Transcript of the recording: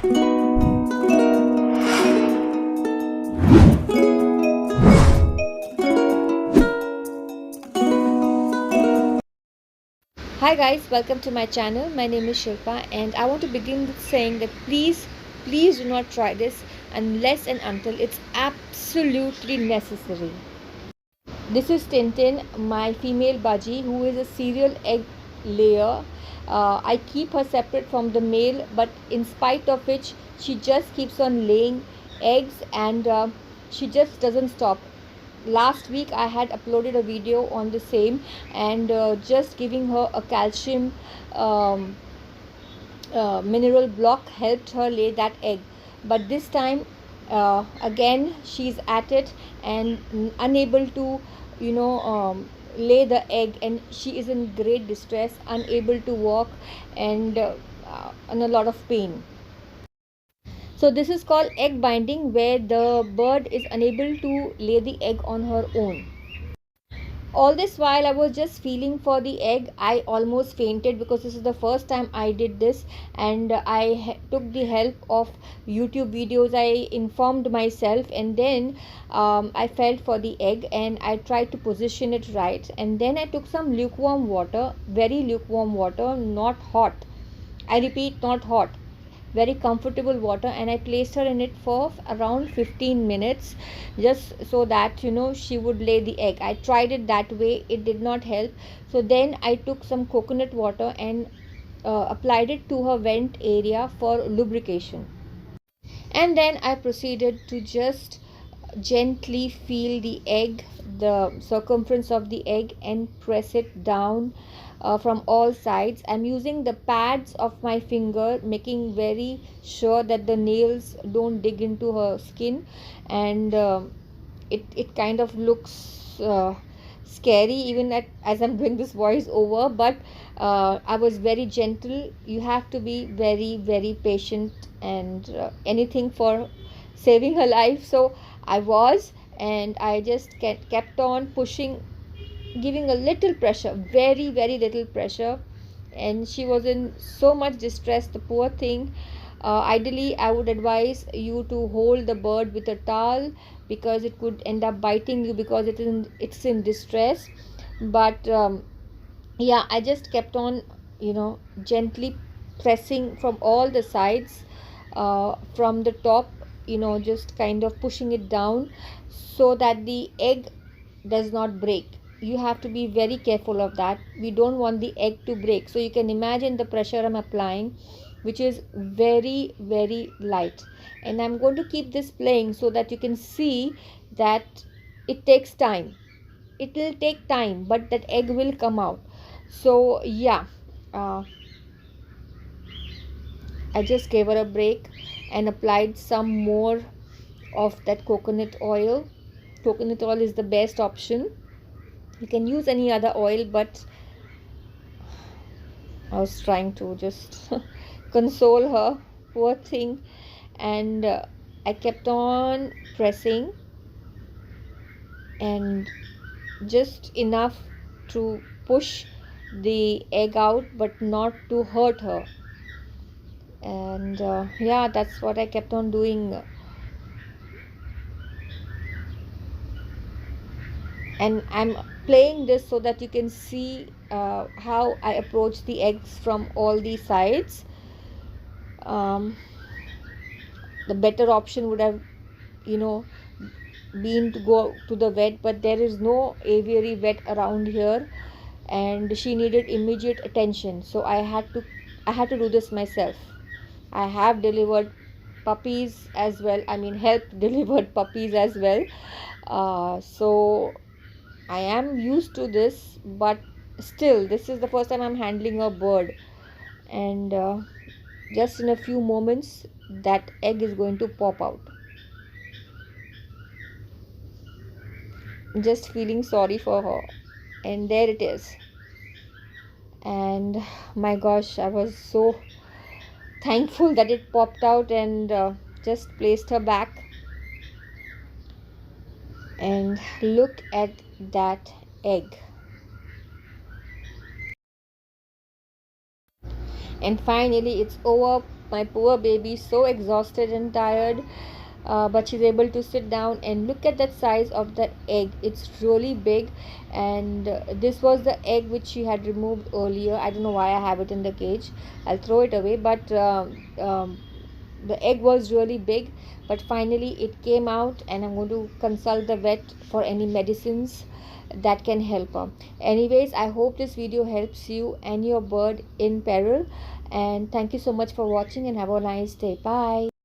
Hi guys, welcome to my channel. My name is Shilpa and I want to begin with saying that please do not try this unless and until it's absolutely necessary. This is Tintin, my female budgie, who is a serial egg layer. I keep her separate from the male, but in spite of which, she just keeps on laying eggs and she just doesn't stop. Last week I had uploaded a video on the same and just giving her a calcium um, mineral block helped her lay that egg, but this time again she's at it and unable to lay the egg, and she is in great distress, unable to walk and in a lot of pain. So this is called egg binding, where the bird is unable to lay the egg on her own. All this while I was just feeling for the egg, I almost fainted because this is the first time I did this, and took the help of YouTube videos. I informed myself, and then I felt for the egg and I tried to position it right, and then I took some lukewarm water, very lukewarm water, not hot. I repeat, not hot, very comfortable water, and I placed her in it for around 15 minutes, just so that she would lay the egg. I tried it that way, it did not help. So then I took some coconut water and applied it to her vent area for lubrication, and then I proceeded to just gently feel the egg, the circumference of the egg, and press it down from all sides. I'm using the pads of my finger, making very sure that the nails don't dig into her skin, and it kind of looks scary even as I'm doing this voice over, but I was very gentle. You have to be very very patient, and anything for saving her life. So I was, and I just kept on pushing, giving a little pressure, very very little pressure, and she was in so much distress, the poor thing. Ideally I would advise you to hold the bird with a towel, because it could end up biting you, because it's in distress. But yeah, I just kept on gently pressing from all the sides, from the top, just kind of pushing it down so that the egg does not break. You have to be very careful of that. We don't want the egg to break. So you can imagine the pressure I'm applying, which is very very light, and I'm going to keep this playing so that you can see that it takes time. It will take time, but that egg will come out. So yeah, uh, I just gave her a break and applied some more of that coconut oil. Coconut oil is the best option. You can use any other oil, but I was trying to just console her, poor thing, and I kept on pressing, and just enough to push the egg out, but not to hurt her. And yeah, that's what I kept on doing. And I'm playing this so that you can see how I approach the eggs from all the sides. um, the better option would have you know been to go to the vet, but there is no aviary vet around here, and she needed immediate attention, so I had to do this myself. I have delivered puppies as well, I mean helped delivered puppies as well. So I am used to this, but still this is the first time I'm handling a bird, and just in a few moments that egg is going to pop out. Just feeling sorry for her, and there it is. And my gosh, I was so thankful that it popped out, and just placed her back, and look at that egg. And finally it's over. My poor baby, so exhausted and tired, but she's able to sit down and look at that size of the egg. It's really big, and this was the egg which she had removed earlier. I don't know why I have it in the cage. I'll throw it away, but the egg was really big. But finally it came out, and I'm going to consult the vet for any medicines that can help her. Anyways, I hope this video helps you and your bird in peril, and thank you so much for watching, and have a nice day. Bye.